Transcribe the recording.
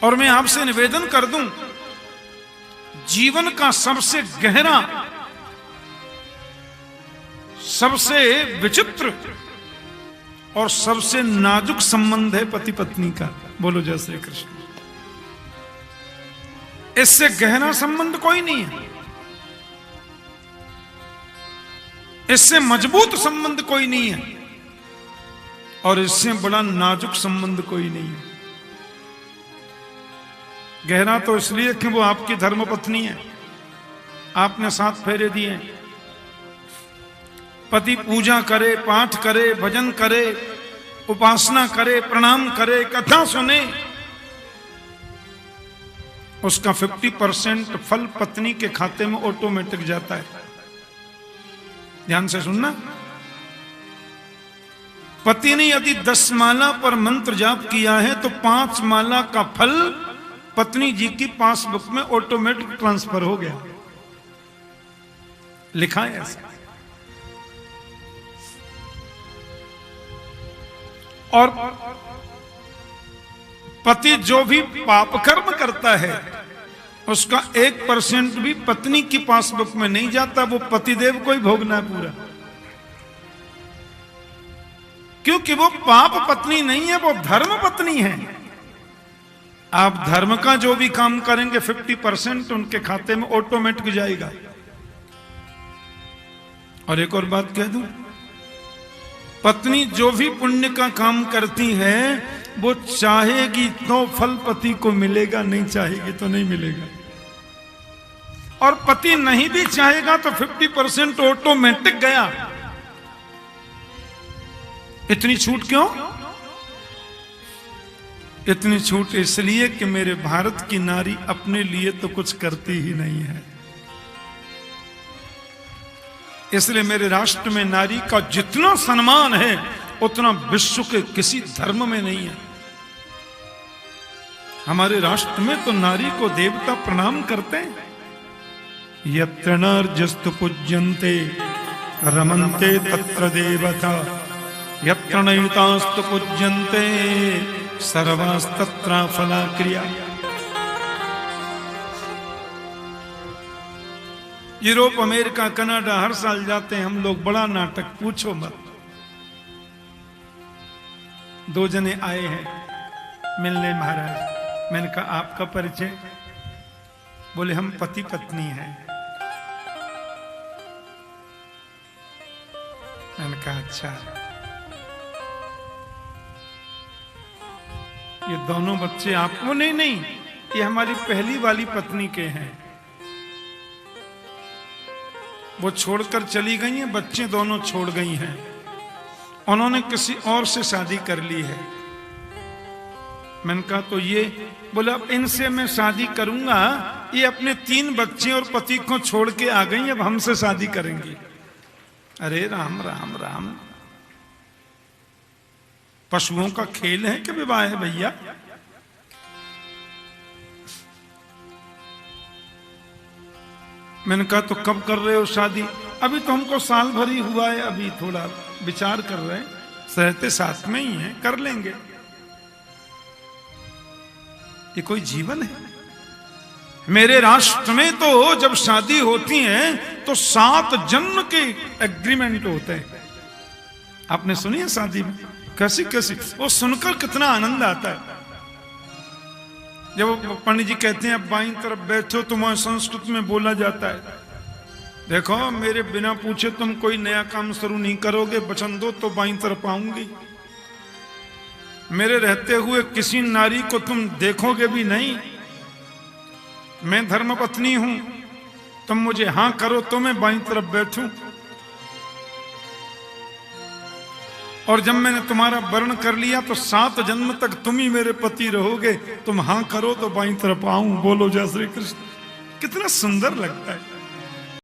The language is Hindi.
और मैं आपसे निवेदन कर दूं, जीवन का सबसे गहरा, सबसे विचित्र और सबसे नाजुक संबंध है पति पत्नी का। बोलो जय श्री कृष्ण। इससे गहरा संबंध कोई नहीं है, इससे मजबूत संबंध कोई नहीं है, और इससे बड़ा नाजुक संबंध कोई नहीं है। गहरा तो इसलिए कि वो आपकी धर्मपत्नी है, आपने 7 फेरे दिए। पति पूजा करे, पाठ करे, भजन करे, उपासना करे, प्रणाम करे, कथा सुने, उसका 50% फल पत्नी के खाते में ऑटोमेटिक जाता है। ध्यान से सुनना, पति ने यदि 10 माला पर मंत्र जाप किया है तो 5 माला का फल पत्नी जी की पासबुक में ऑटोमेटिक ट्रांसफर हो गया। लिखा है ऐसा। और पति जो भी पाप कर्म करता है उसका 1% भी पत्नी की पासबुक में नहीं जाता, वो पतिदेव को ही भोगना है पूरा। क्योंकि वो पाप पत्नी नहीं है, वो धर्म पत्नी है। आप धर्म का जो भी काम करेंगे 50% उनके खाते में ऑटोमेटिक जाएगा। और एक और बात कह दूं, पत्नी जो भी पुण्य का काम करती है वो चाहेगी तो फल पति को मिलेगा, नहीं चाहेगी तो नहीं मिलेगा। और पति नहीं भी चाहेगा तो 50% ऑटोमेटिक गया। इतनी छूट क्यों? इतनी छूट इसलिए कि मेरे भारत की नारी अपने लिए तो कुछ करती ही नहीं है। इसलिए मेरे राष्ट्र में नारी का जितना सम्मान है उतना विश्व के किसी धर्म में नहीं है। हमारे राष्ट्र में तो नारी को देवता प्रणाम करते हैं। यत्र नार्यस्तु पूज्यन्ते रमन्ते तत्र देवता, यत्र नैतास्तु पूज्यन्ते सर्वास्तत्र फलाक्रिया। यूरोप, अमेरिका, कनाडा हर साल जाते हैं हम लोग, बड़ा नाटक पूछो मत। 2 जने आए हैं मिलने महाराज। मैंने कहा आपका परिचय? बोले हम पति पत्नी हैं। मैंने कहा अच्छा, ये दोनों बच्चे आपको? नहीं, ये हमारी पहली वाली पत्नी के हैं, वो छोड़कर चली गई हैं, बच्चे दोनों छोड़ गई हैं, उन्होंने किसी और से शादी कर ली है। मैंने कहा तो ये? बोला अब इनसे मैं शादी करूंगा, ये अपने 3 बच्चे और पति को छोड़ के आ गई, अब हमसे शादी करेंगी। अरे राम राम राम, पशुओं का खेल है कि विवाह है भैया? मैंने कहा तो कब कर रहे हो शादी? अभी तो हमको साल भर ही हुआ है, अभी थोड़ा विचार कर रहे हैं, सहते साथ में ही हैं, कर लेंगे। ये कोई जीवन है? मेरे राष्ट्र में तो जब शादी होती है तो 7 जन्म के एग्रीमेंट होते हैं। आपने सुनी है शादी में कैसी कैसी? वो सुनकर कितना आनंद आता है। जब पंडित जी कहते हैं अब बाईं तरफ बैठो, तो वहां संस्कृत में बोला जाता है, देखो मेरे बिना पूछे तुम कोई नया काम शुरू नहीं करोगे, वचन दो तो बाईं तरफ आऊंगी। मेरे रहते हुए किसी नारी को तुम देखोगे भी नहीं। मैं धर्मपत्नी हूं, तुम मुझे हां करो तो मैं बाईं तरफ बैठूं। और जब मैंने तुम्हारा वर्ण कर लिया तो 7 जन्म तक तुम ही मेरे पति रहोगे। तुम हां करो तो बाईं तरफ आऊं। बोलो जय श्री कृष्ण। कितना सुंदर लगता है।